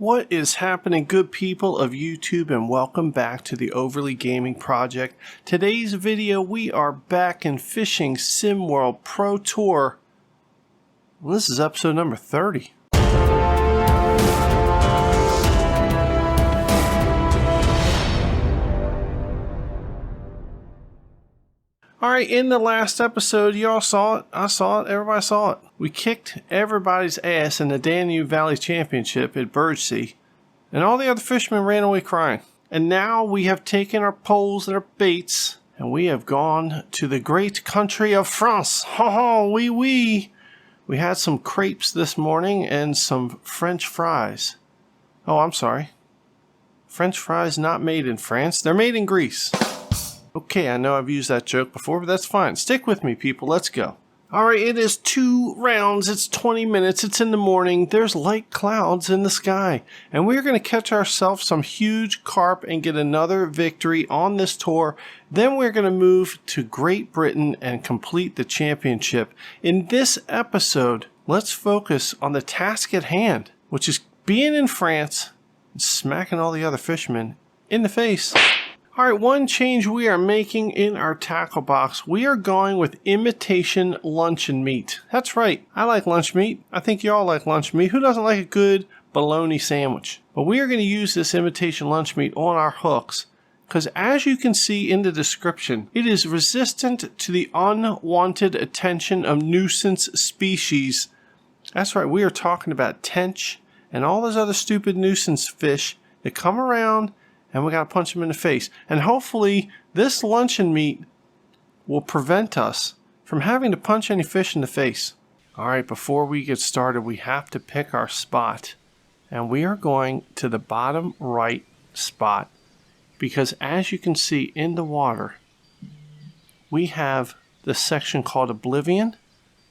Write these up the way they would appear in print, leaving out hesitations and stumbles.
What is happening, good people of YouTube, and welcome back to the Overly Gaming Project. Today's video, we are back in Fishing Sim World Pro Tour. Well, this is episode number 30. Alright, in the last episode, y'all saw it, I saw it, everybody saw it. We kicked everybody's ass in the Danube Valley Championship at Birdsea, and all the other fishermen ran away crying. And now we have taken our poles and our baits, and we have gone to the great country of France. Ha ha, oui oui. We had some crepes this morning and some French fries. Oh, I'm sorry. French fries not made in France, they're made in Greece. Okay, I know I've used that joke before, but that's fine. Stick with me, people. Let's go. Alright, it is 2 rounds. It's 20 minutes. It's in the morning. There's light clouds in the sky. And we're going to catch ourselves some huge carp and get another victory on this tour. Then we're going to move to Great Britain and complete the championship. In this episode, let's focus on the task at hand, which is being in France and smacking all the other fishermen in the face. Alright, one change we are making in our tackle box. We are going with imitation luncheon meat. That's right, I like lunch meat. I think you all like lunch meat. Who doesn't like a good bologna sandwich? But we are going to use this imitation lunch meat on our hooks because, as you can see in the description, it is resistant to the unwanted attention of nuisance species. That's right, we are talking about tench and all those other stupid nuisance fish that come around and we got to punch them in the face. And hopefully this luncheon meat will prevent us from having to punch any fish in the face. Alright, before we get started, we have to pick our spot. And we are going to the bottom right spot, because as you can see in the water, we have the section called Oblivion,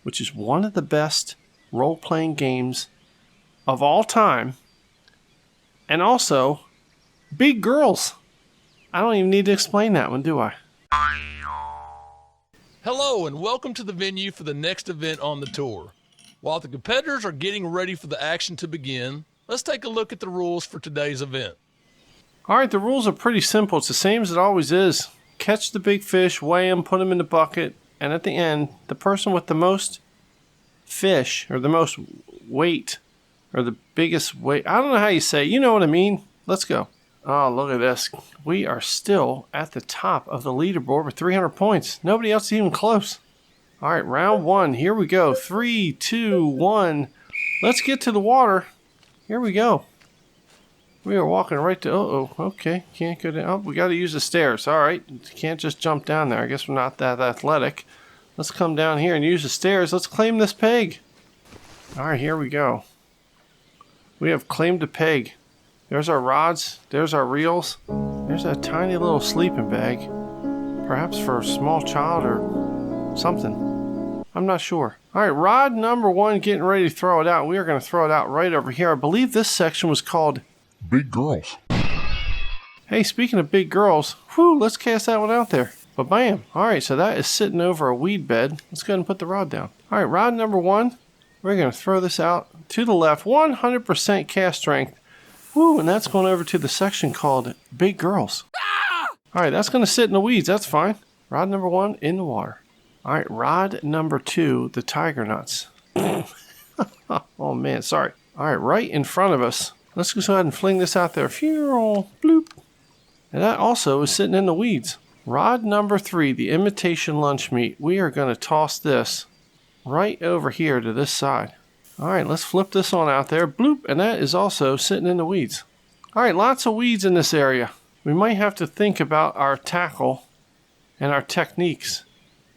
which is one of the best role-playing games of all time. And also Big Girls. I don't even need to explain that one, do I? Hello and welcome to the venue for the next event on the tour. While the competitors are getting ready for the action to begin, let's take a look at the rules for today's event. Alright, the rules are pretty simple. It's the same as it always is. Catch the big fish, weigh them, put them in the bucket, and at the end, the person with the most fish, or the most weight, or the biggest weight, I don't know how you say it. You know what I mean. Let's go. Oh, look at this. We are still at the top of the leaderboard with 300 points. Nobody else is even close. All right, round 1. Here we go. 3, 2, 1. Let's get to the water. Here we go. We are walking right to... okay. Can't go down. Oh, we got to use the stairs. All right. Can't just jump down there. I guess we're not that athletic. Let's come down here and use the stairs. Let's claim this peg. All right, here we go. We have claimed a peg. There's our rods, there's our reels, there's that tiny little sleeping bag, perhaps for a small child or something. I'm not sure. Alright, rod number 1, getting ready to throw it out. We are going to throw it out right over here. I believe this section was called Big Girls. Hey, speaking of big girls, whew, let's cast that one out there. Ba-bam. Alright, so that is sitting over a weed bed. Let's go ahead and put the rod down. Alright, rod number 1, we're going to throw this out to the left. 100% cast strength. Woo, and that's going over to the section called Big Girls. Alright, that's going to sit in the weeds. That's fine. Rod number 1 in the water. Alright, rod number 2, the tiger nuts. Oh man, sorry. Alright, right in front of us. Let's just go ahead and fling this out there. Phew, bloop. And that also is sitting in the weeds. Rod number 3, the imitation lunch meat. We are going to toss this right over here to this side. Alright, let's flip this on out there. Bloop, and that is also sitting in the weeds. Alright, lots of weeds in this area. We might have to think about our tackle and our techniques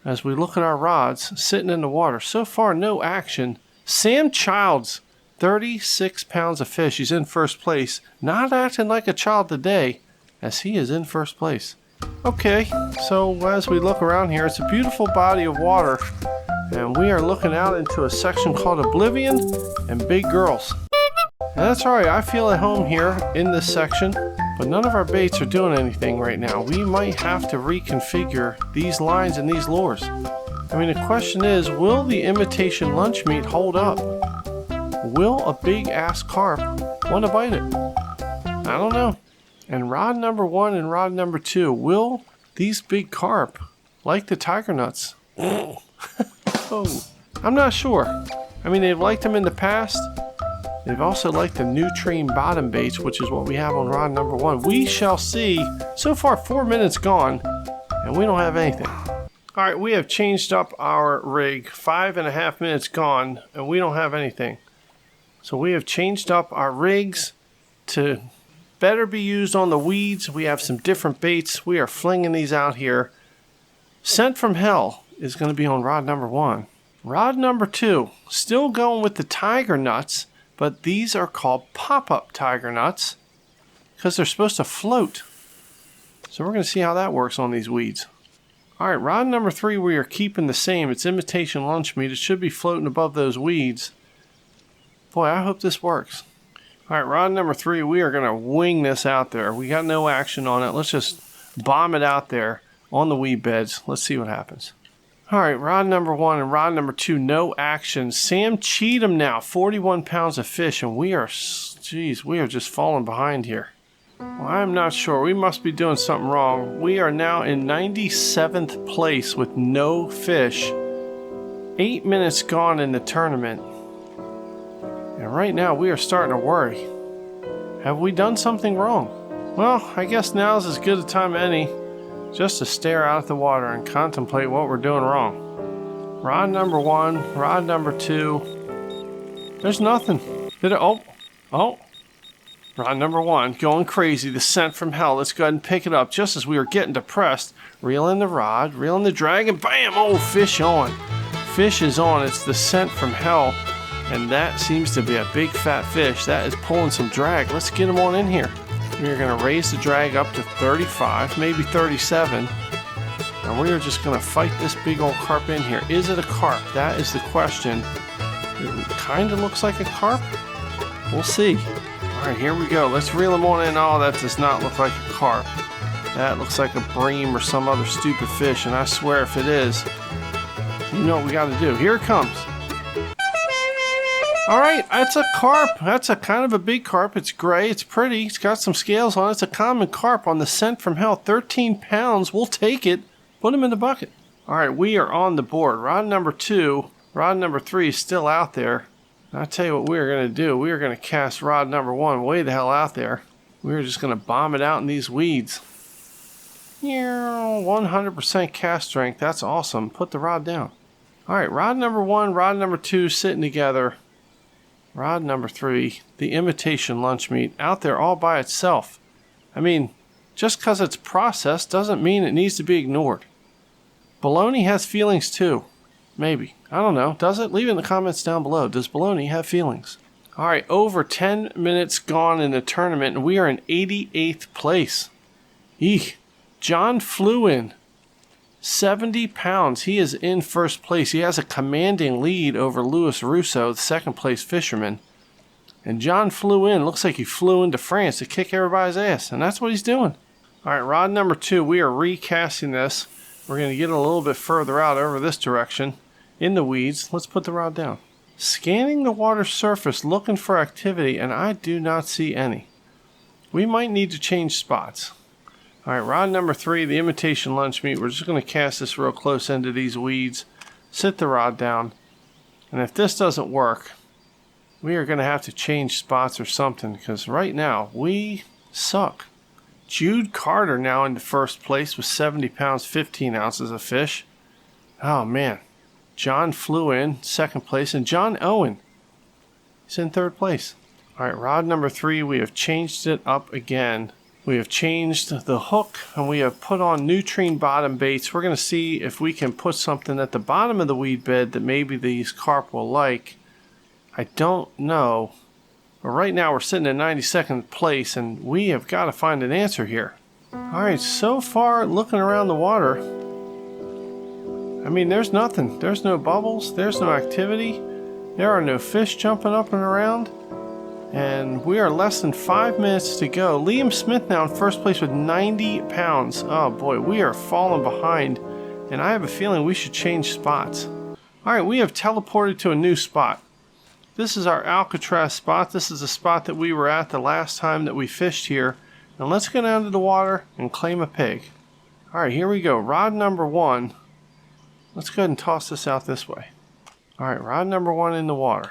as we look at our rods sitting in the water. So far, no action. Sam Childs, 36 pounds of fish. He's in first place. Not acting like a child today, as he is in first place. Okay, so as we look around here, it's a beautiful body of water. And we are looking out into a section called Oblivion and Big Girls. And that's alright, I feel at home here in this section, but none of our baits are doing anything right now. We might have to reconfigure these lines and these lures. I mean, the question is, will the imitation lunch meat hold up? Will a big ass carp want to bite it? I don't know. And rod number 1 and rod number 2, will these big carp like the tiger nuts? Oh, I'm not sure. I mean, they've liked them in the past. They've also liked the nutrient bottom baits, which is what we have on rod number 1. We shall see. So far, 4 minutes gone, and we don't have anything. All right, we have changed up our rig. 5.5 minutes gone, and we don't have anything. So we have changed up our rigs to better be used on the weeds. We have some different baits. We are flinging these out here. Scent from Hell is going to be on rod number 1. Rod number 2, still going with the tiger nuts, but these are called pop-up tiger nuts because they're supposed to float. So we're going to see how that works on these weeds. All right, rod number 3 we are keeping the same. It's imitation lunch meat. It should be floating above those weeds. Boy, I hope this works. All right, rod number 3, we are going to wing this out there. We got no action on it. Let's just bomb it out there on the weed beds. Let's see what happens. All right, rod number 1 and rod number 2, no action. Sam Cheatham now, 41 pounds of fish, and we are just falling behind here. Well, I'm not sure. We must be doing something wrong. We are now in 97th place with no fish. 8 minutes gone in the tournament. And right now we are starting to worry. Have we done something wrong? Well, I guess now's as good a time as any just to stare out at the water and contemplate what we're doing wrong. Rod number 1, rod number 2. There's nothing. Oh. Rod number 1, going crazy, the scent from hell. Let's go ahead and pick it up just as we were getting depressed. Reel in the rod, reel in the drag, and bam! Oh, fish on. Fish is on. It's the scent from hell. And that seems to be a big fat fish. That is pulling some drag. Let's get him on in here. We're going to raise the drag up to 35, maybe 37. And we are just going to fight this big old carp in here. Is it a carp? That is the question. It kind of looks like a carp. We'll see. All right, here we go. Let's reel him on in. Oh, that does not look like a carp. That looks like a bream or some other stupid fish, and I swear if it is, you know what we got to do. Here it comes. All right, that's a carp. That's a kind of a big carp. It's gray. It's pretty. It's got some scales on it. It's a common carp on the scent from hell. 13 pounds. We'll take it. Put him in the bucket. All right, we are on the board. Rod number 2. Rod number 3 is still out there. I'll tell you what we're going to do. We are going to cast rod number 1 way the hell out there. We're just going to bomb it out in these weeds. 100% cast strength. That's awesome. Put the rod down. All right, rod number 1, rod number 2 sitting together. Rod number 3, the imitation lunch meat, out there all by itself. I mean, just because it's processed doesn't mean it needs to be ignored. Bologna has feelings too. Maybe. I don't know. Does it? Leave it in the comments down below. Does bologna have feelings? All right, over 10 minutes gone in the tournament, and we are in 88th place. Eek. John flew in. 70 pounds. He is in first place. He has a commanding lead over Louis Russo, the second place fisherman. And John flew in. Looks like he flew into France to kick everybody's ass. And that's what he's doing. All right, rod number 2. We are recasting this. We're going to get a little bit further out over this direction in the weeds. Let's put the rod down. Scanning the water surface looking for activity, and I do not see any. We might need to change spots. All right, rod number 3, the imitation lunch meat. We're just going to cast this real close into these weeds. Sit the rod down. And if this doesn't work, we are going to have to change spots or something, because right now we suck. Jude Carter now into first place with 70 pounds, 15 ounces of fish. Oh, man. John flew in second place, and John Owen is in third place. All right, rod number 3, we have changed it up again. We have changed the hook, and we have put on nutrient bottom baits. We're going to see if we can put something at the bottom of the weed bed that maybe these carp will like. I don't know. But right now we're sitting in 92nd place, and we have got to find an answer here. All right, so far looking around the water, I mean, there's nothing. There's no bubbles. There's no activity. There are no fish jumping up and around. And we are less than 5 minutes to go. Liam Smith now in first place with 90 pounds. Oh boy, we are falling behind. And I have a feeling we should change spots. All right, we have teleported to a new spot. This is our Alcatraz spot. This is the spot that we were at the last time that we fished here. Now let's go down to the water and claim a pig. Alright, here we go. Rod number 1. Let's go ahead and toss this out this way. Alright, rod number 1 in the water.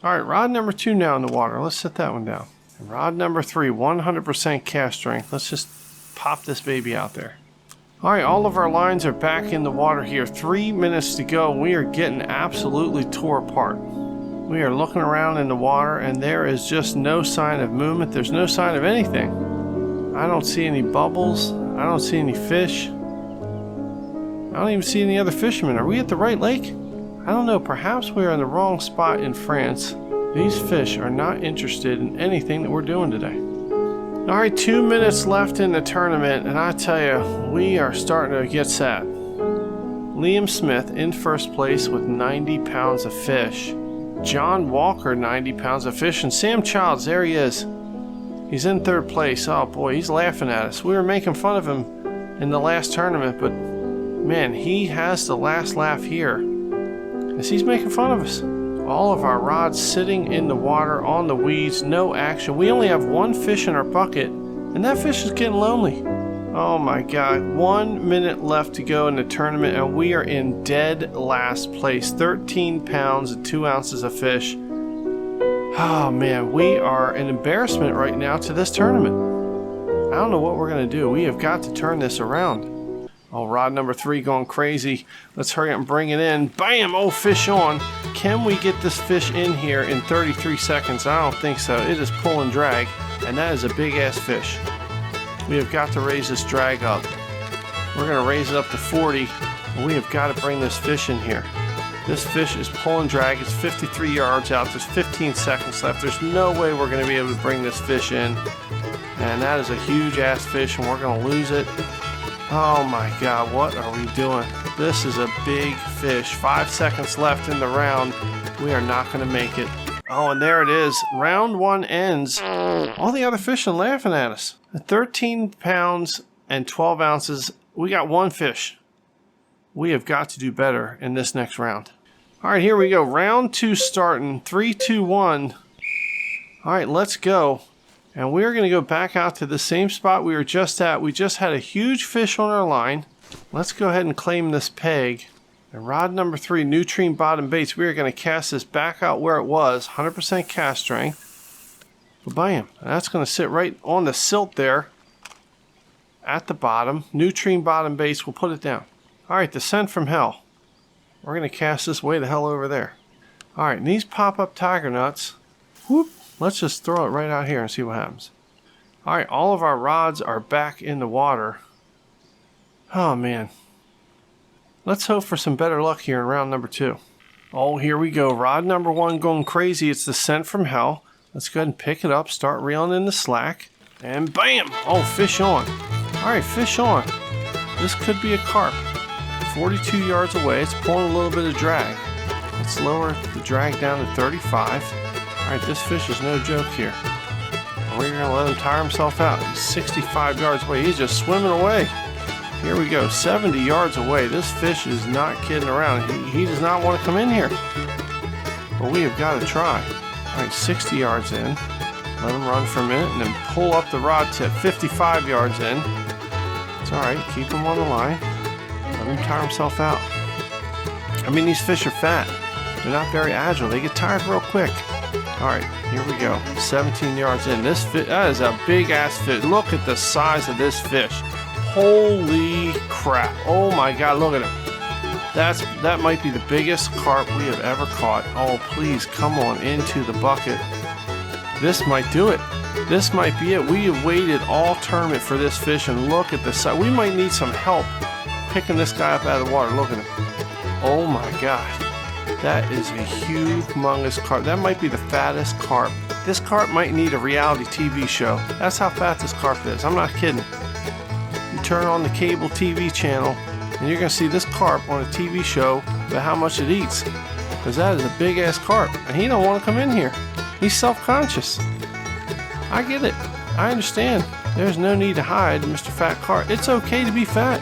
Alright, rod number 2 now in the water. Let's set that one down. And rod number 3, 100% cast strength. Let's just pop this baby out there. Alright, all of our lines are back in the water here. 3 minutes to go. We are getting absolutely tore apart. We are looking around in the water and there is just no sign of movement. There's no sign of anything. I don't see any bubbles. I don't see any fish. I don't even see any other fishermen. Are we at the right lake? I don't know. Perhaps we are in the wrong spot in France. These fish are not interested in anything that we're doing today. Alright, 2 minutes left in the tournament, and I tell you, we are starting to get sad. Liam Smith in first place with 90 pounds of fish. John Walker, 90 pounds of fish. And Sam Childs, there he is. He's in third place. Oh boy, he's laughing at us. We were making fun of him in the last tournament, but man, he has the last laugh here. As he's making fun of us. All of our rods sitting in the water on the weeds, no action. We only have one fish in our bucket, and that fish is getting lonely. Oh my God, 1 minute left to go in the tournament, and we are in dead last place. 13 pounds and 2 ounces of fish. Oh man, we are an embarrassment right now to this tournament. I don't know what we're going to do. We have got to turn this around. Oh, rod number 3 going crazy. Let's hurry up and bring it in. Bam! Oh, fish on. Can we get this fish in here in 33 seconds? I don't think so. It is pull and drag, and that is a big-ass fish. We have got to raise this drag up. We're going to raise it up to 40, and we have got to bring this fish in here. This fish is pull and drag. It's 53 yards out. There's 15 seconds left. There's no way we're going to be able to bring this fish in. And that is a huge-ass fish, and we're going to lose it. Oh my God, what are we doing? This is a big fish. 5 seconds left in the round. We are not going to make it. Oh, and there it is. Round 1 ends. All the other fish are laughing at us. At 13 pounds and 12 ounces, we got 1 fish. We have got to do better in this next round. All right, here we go. Round 2 starting. 3, 2, 1. All right, let's go. And we're going to go back out to the same spot we were just at. We just had a huge fish on our line. Let's go ahead and claim this peg. And rod number 3, nutrient bottom baits. We are going to cast this back out where it was. 100% cast strength. Bam. That's going to sit right on the silt there at the bottom. Nutrient bottom baits. We'll put it down. All right, descent from hell. We're going to cast this way the hell over there. All right, and these pop-up tiger nuts. Whoop. Let's just throw it right out here and see what happens. Alright, all of our rods are back in the water. Oh man. Let's hope for some better luck here in round number 2. Oh, here we go. Rod number 1 going crazy. It's the scent from hell. Let's go ahead and pick it up, start reeling in the slack. And bam! Oh, fish on. Alright, fish on. This could be a carp. 42 yards away. It's pulling a little bit of drag. Let's lower the drag down to 35. Alright, this fish is no joke here. We're going to let him tire himself out. He's 65 yards away. He's just swimming away. Here we go, 70 yards away. This fish is not kidding around. He does not want to come in here. But we have got to try. Alright, 60 yards in. Let him run for a minute and then pull up the rod tip. 55 yards in. It's alright, keep him on the line. Let him tire himself out. I mean, these fish are fat. They're not very agile. They get tired real quick. Alright, here we go. 17 yards in. This fish, that is a big ass fish. Look at the size of this fish. Holy crap. Oh my God, look at him. That might be the biggest carp we have ever caught. Oh, please come on into the bucket. This might do it. This might be it. We have waited all tournament for this fish, and look at the size. We might need some help picking this guy up out of the water. Look at him. Oh my God. That is a humongous carp. That might be the fattest carp. This carp might need a reality TV show. That's how fat this carp is. I'm not kidding. You turn on the cable TV channel and you're going to see this carp on a TV show about how much it eats. Because that is a big ass carp. And he don't want to come in here. He's self-conscious. I get it. I understand. There's no need to hide, Mr. Fat Carp. It's okay to be fat.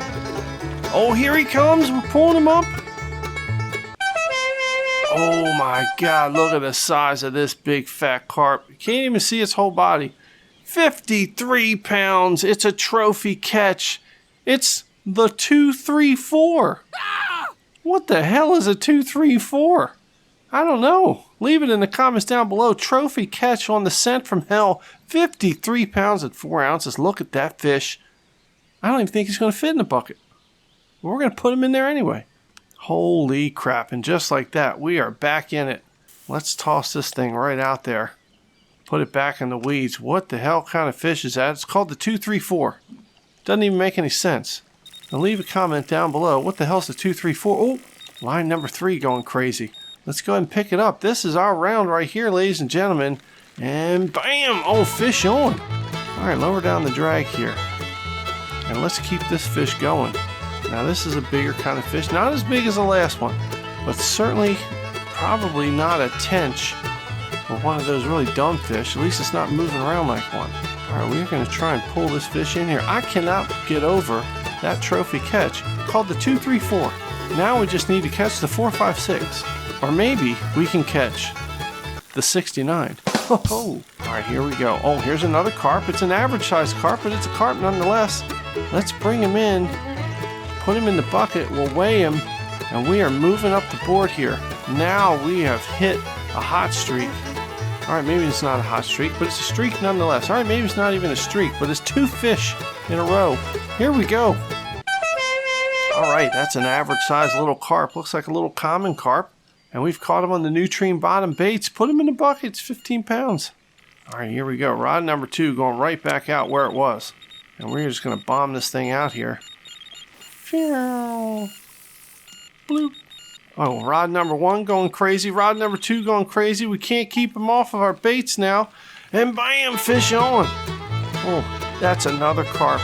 Oh, here he comes. We're pulling him up. Oh my God, look at the size of this big fat carp. You can't even see its whole body. 53 pounds. It's a trophy catch. It's the 234. What the hell is a 234? I don't know. Leave it in the comments down below. Trophy catch on the scent from hell. 53 pounds and 4 ounces. Look at that fish. I don't even think he's going to fit in the bucket. We're going to put him in there anyway. Holy crap. And just like that, we are back in it. Let's toss this thing right out there. Put it back in the weeds. What the hell kind of fish is that? It's called the 234. Doesn't even make any sense. Now leave a comment down below. What the hell's the 234? Oh, line number 3 going crazy. Let's go ahead and pick it up. This is our round right here, ladies and gentlemen. And bam! Oh, fish on. All right, lower down the drag here. And let's keep this fish going. Now this is a bigger kind of fish. Not as big as the last one, but certainly probably not a tench or one of those really dumb fish. At least it's not moving around like one. All right, we're going to try and pull this fish in here. I cannot get over that trophy catch called the 234. Now we just need to catch the 456. Or maybe we can catch the 69. Oh, all right, here we go. Oh, here's another carp. It's an average sized carp, but it's a carp nonetheless. Let's bring him in, put him in the bucket, we'll weigh him, and we are moving up the board here. Now we have hit a hot streak. All right, maybe it's not a hot streak, but it's a streak nonetheless. All right, maybe it's not even a streak, but it's 2 fish in a row. Here we go. All right, that's an average sized little carp. Looks like a little common carp. And we've caught him on the nutrient bottom baits. Put him in the bucket. It's 15 pounds. All right, here we go. Rod number 2 going right back out where it was. And we're just going to bomb this thing out here. Bloop. Oh, rod number 1 going crazy. Rod number 2 going crazy. We can't keep him off of our baits now. And bam, fish on. Oh, that's another carp.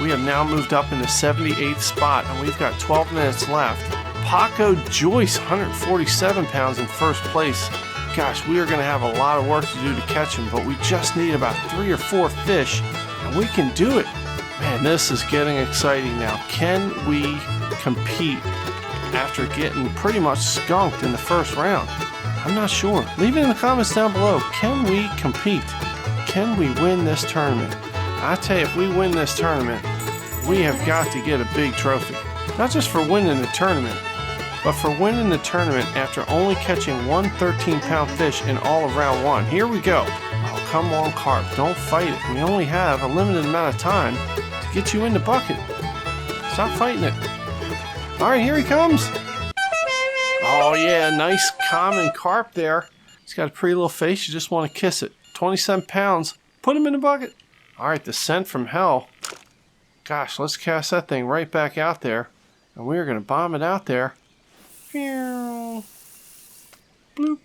We have now moved up in the 78th spot, and we've got 12 minutes left. Paco Joyce, 147 pounds in first place. Gosh, we are going to have a lot of work to do to catch him, but we just need about 3 or 4 fish, and we can do it. Man, this is getting exciting now. Can we compete after getting pretty much skunked in the first round? I'm not sure. Leave it in the comments down below. Can we compete? Can we win this tournament? I tell you, if we win this tournament, we have got to get a big trophy. Not just for winning the tournament, but for winning the tournament after only catching one 13-pound fish in all of round 1. Here we go. Oh, come on, carp. Don't fight it. We only have a limited amount of time to get you in the bucket. Stop fighting it. All right, here he comes. Oh, yeah, nice common carp there. He's got a pretty little face. You just want to kiss it. 27 pounds. Put him in the bucket. All right, the scent from hell. Gosh, let's cast that thing right back out there. And we're going to bomb it out there. Bloop. All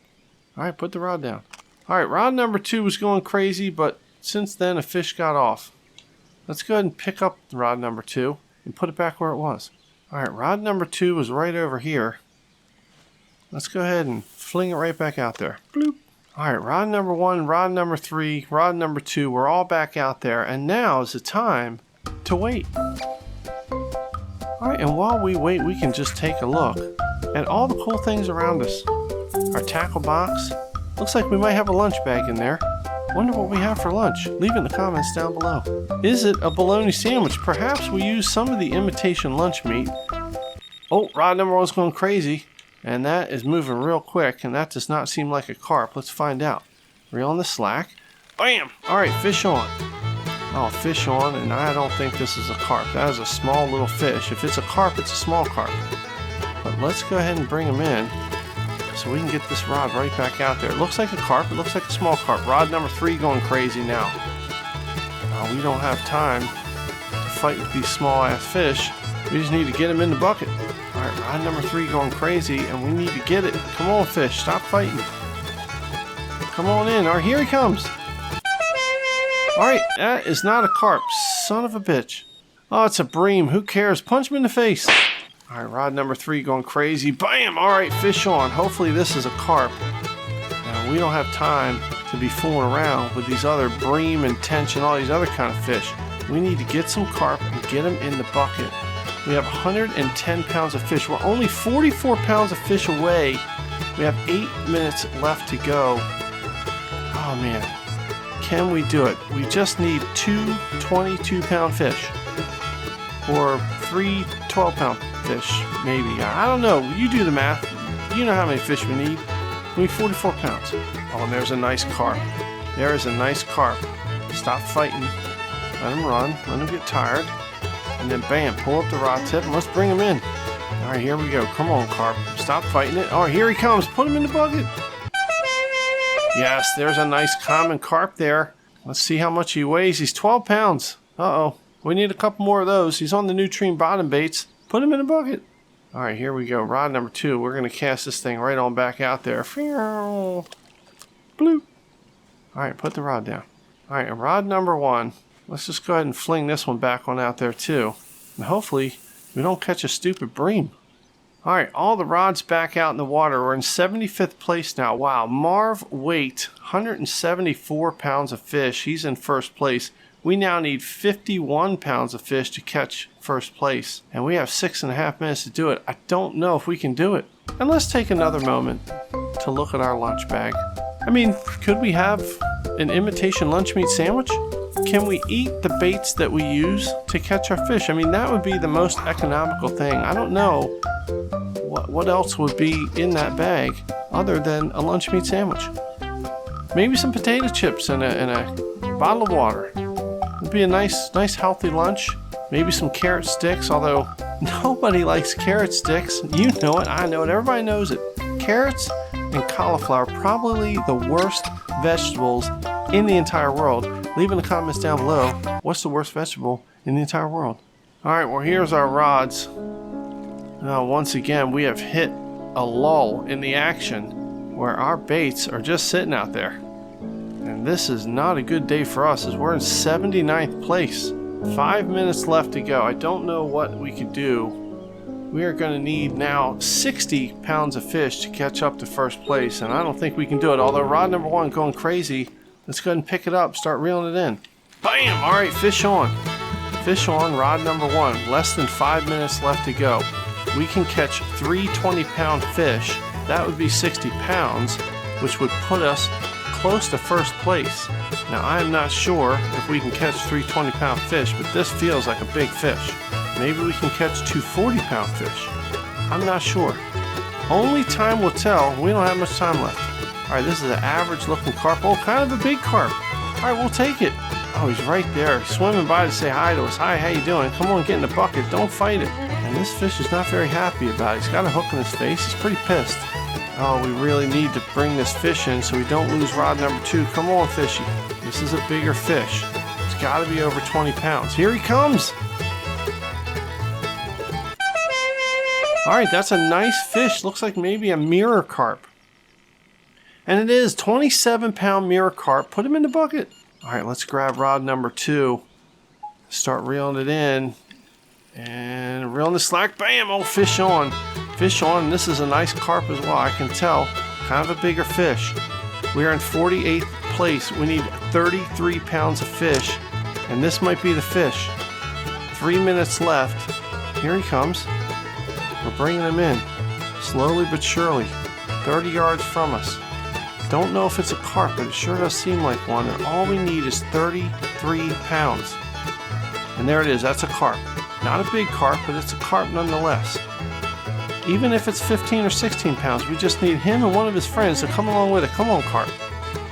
right, put the rod down. All right, rod number 2 was going crazy, but since then a fish got off. Let's go ahead and pick up rod number 2 and put it back where it was. All right, rod number 2 was right over here. Let's go ahead and fling it right back out there. Bloop. All right, rod number 1, rod number 3, rod number 2, we're all back out there, and now is the time to wait. All right, and while we wait, we can just take a look at all the cool things around us. Our tackle box. Looks like we might have a lunch bag in there. Wonder what we have for lunch. Leave it in the comments down below. Is it a bologna sandwich? Perhaps we use some of the imitation lunch meat. Oh, rod number 1's going crazy. And that is moving real quick, and that does not seem like a carp. Let's find out. Reel on the slack. Bam! All right, fish on. Oh, fish on, and I don't think this is a carp. That is a small little fish. If it's a carp, it's a small carp. But let's go ahead and bring him in so we can get this rod right back out there. It looks like a carp. It looks like a small carp. Rod number 3 going crazy now. We don't have time to fight with these small-ass fish. We just need to get him in the bucket. All right, rod number 3 going crazy, and we need to get it. Come on, fish. Stop fighting. Come on in. All right, here he comes. All right, that is not a carp. Son of a bitch. Oh, it's a bream. Who cares? Punch him in the face. All right, rod number 3 going crazy. Bam! All right, fish on. Hopefully this is a carp. Now, we don't have time to be fooling around with these other bream and tench and all these other kind of fish. We need to get some carp and get them in the bucket. We have 110 pounds of fish. We're only 44 pounds of fish away We have 8 minutes left to go. Oh man, can we do it? We just need 2 22-pound fish. Or 3 12-pound fish, maybe. I don't know. You do the math. You know how many fish we need. We need 44 pounds. Oh, and there's a nice carp. There is a nice carp. Stop fighting. Let him run. Let him get tired. And then bam, pull up the rod tip and let's bring him in. All right, here we go. Come on, carp. Stop fighting it. Oh, here he comes. Put him in the bucket. Yes, there's a nice common carp there. Let's see how much he weighs. He's 12 pounds. Uh-oh. We need a couple more of those. He's on the nutrient bottom baits. Put him in the bucket. All right, here we go. Rod number 2. We're going to cast this thing right on back out there. Bloop. All right, put the rod down. All right, and rod number 1. Let's just go ahead and fling this one back on out there too. And hopefully we don't catch a stupid bream. All right, all the rods back out in the water. We're in 75th place now. Wow, Marv Waite, 174 pounds of fish. He's in first place. We now need 51 pounds of fish to catch first place. And we have 6.5 minutes to do it. I don't know if we can do it. And let's take another moment to look at our lunch bag. I mean, could we have an imitation lunch meat sandwich? Can we eat the baits that we use to catch our fish? I mean, that would be the most economical thing. I don't know what else would be in that bag other than a lunch meat sandwich. Maybe some potato chips and a bottle of water. It'd be a nice healthy lunch. Maybe some carrot sticks, although nobody likes carrot sticks. You know it, I know it, everybody knows it. Carrots and cauliflower, probably the worst vegetables in the entire world. Leave in the comments down below, what's the worst vegetable in the entire world? Alright, well here's our rods. Now once again, we have hit a lull in the action where our baits are just sitting out there. And this is not a good day for us as we're in 79th place. 5 minutes left to go. I don't know what we could do. We are going to need now 60 pounds of fish to catch up to first place, and I don't think we can do it. Although rod number 1 going crazy, let's go ahead and pick it up, start reeling it in. Bam! All right, fish on. Fish on, rod number 1. Less than 5 minutes left to go. We can catch 3 20-pound fish. That would be 60 pounds, which would put us close to first place. Now, I am not sure if we can catch 3 20-pound fish, but this feels like a big fish. Maybe we can catch 2 40-pound fish. I'm not sure. Only time will tell. We don't have much time left. All right, this is an average-looking carp. Oh, kind of a big carp. All right, we'll take it. Oh, he's right there. He's swimming by to say hi to us. Hi, how you doing? Come on, get in the bucket. Don't fight it. And this fish is not very happy about it. He's got a hook in his face. He's pretty pissed. Oh, we really need to bring this fish in so we don't lose rod number 2. Come on, fishy. This is a bigger fish. It's got to be over 20 pounds. Here he comes. All right, that's a nice fish. Looks like maybe a mirror carp. And it is 27-pound mirror carp. Put him in the bucket. All right, let's grab rod number 2. Start reeling it in. And reeling the slack. Bam! Oh, fish on. Fish on. This is a nice carp as well. I can tell. Kind of a bigger fish. We are in 48th place. We need 33 pounds of fish. And this might be the fish. 3 minutes left. Here he comes. We're bringing him in. Slowly but surely. 30 yards from us. Don't know if it's a carp, but it sure does seem like one. And all we need is 33 pounds. And there it is. That's a carp. Not a big carp, but it's a carp nonetheless. Even if it's 15 or 16 pounds, we just need him and one of his friends to come along with it. Come on, carp.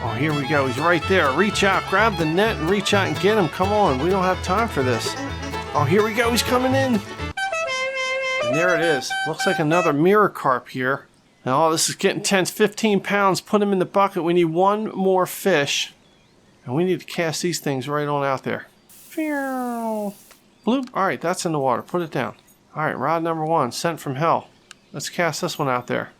Oh, here we go. He's right there. Reach out. Grab the net and reach out and get him. Come on. We don't have time for this. Oh, here we go. He's coming in. And there it is. Looks like another mirror carp here. Oh, this is getting tense. 15 pounds. Put him in the bucket. We need one more fish. And we need to cast these things right on out there. Bloop. All right, that's in the water. Put it down. All right, rod number 1, sent from hell. Let's cast this one out there.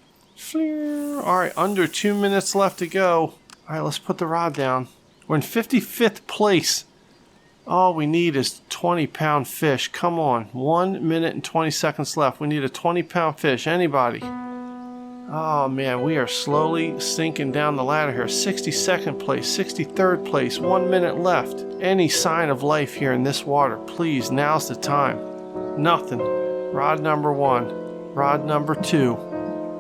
All right, under 2 minutes left to go. All right, let's put the rod down. We're in 55th place. All we need is 20-pound fish. Come on. 1 minute and 20 seconds left. We need a 20-pound fish. Anybody? Oh, man, we are slowly sinking down the ladder here. 62nd place, 63rd place, 1 minute left. Any sign of life here in this water, please, now's the time. Nothing. Rod number 1, rod number 2.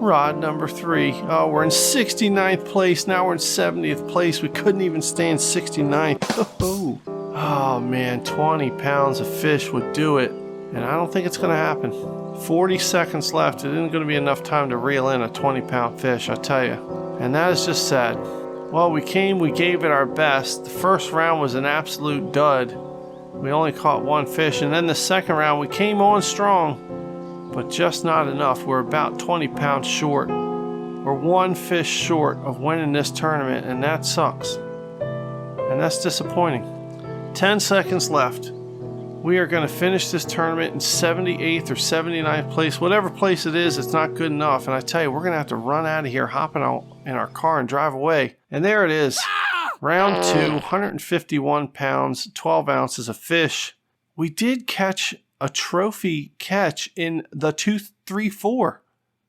Rod number 3. Oh, we're in 69th place. Now we're in 70th place. We couldn't even stay in 69th. Oh man, 20 pounds of fish would do it. And I don't think it's going to happen. 40 seconds left. It isn't going to be enough time to reel in a 20-pound fish, I tell you. And that is just sad. Well, we gave it our best. The first round was an absolute dud. We only caught 1 fish. And then the second round, we came on strong, but just not enough. We're about 20 pounds short. We're 1 fish short of winning this tournament, and that sucks. And that's disappointing. 10 seconds left. We are going to finish this tournament in 78th or 79th place. Whatever place it is, it's not good enough. And I tell you, we're going to have to run out of here, hop in our car and drive away. And there it is. Round 2, 151 pounds, 12 ounces of fish. We did catch a trophy catch in the 234.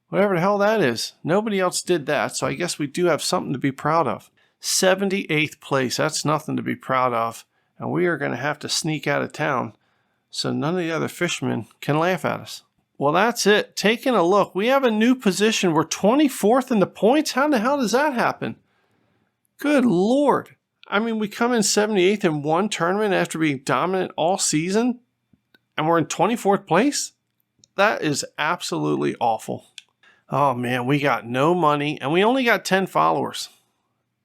Whatever the hell that is. Nobody else did that, so I guess we do have something to be proud of. 78th place. That's nothing to be proud of. And we are going to have to sneak out of town so none of the other fishermen can laugh at us. Well, that's it. Taking a look, we have a new position. We're 24th in the points. How the hell does that happen? Good Lord. I mean, we come in 78th in one tournament after being dominant all season, and we're in 24th place? That is absolutely awful. Oh, man, we got no money, and we only got 10 followers.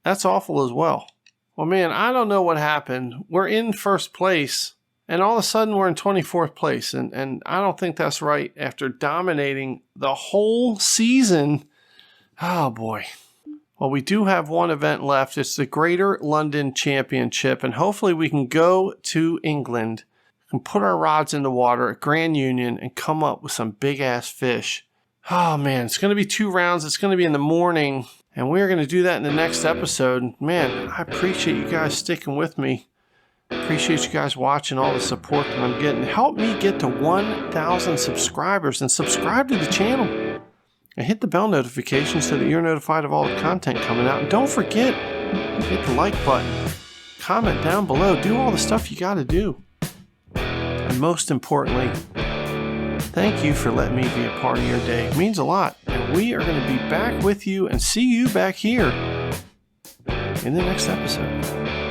That's awful as well. Well, man, I don't know what happened. We're in first place, and all of a sudden we're in 24th place, and I don't think that's right after dominating the whole season. Oh, boy. Well, we do have one event left. It's the Greater London Championship, and hopefully we can go to England and put our rods in the water at Grand Union and come up with some big-ass fish. Oh, man, it's going to be 2 rounds. It's going to be in the morning, and we're going to do that in the next episode. Man, I appreciate you guys sticking with me. Appreciate you guys watching, all the support that I'm getting. Help me get to 1,000 subscribers and subscribe to the channel. And hit the bell notification so that you're notified of all the content coming out. And don't forget, hit the like button. Comment down below. Do all the stuff you got to do. And most importantly, thank you for letting me be a part of your day. It means a lot. And we are going to be back with you and see you back here in the next episode.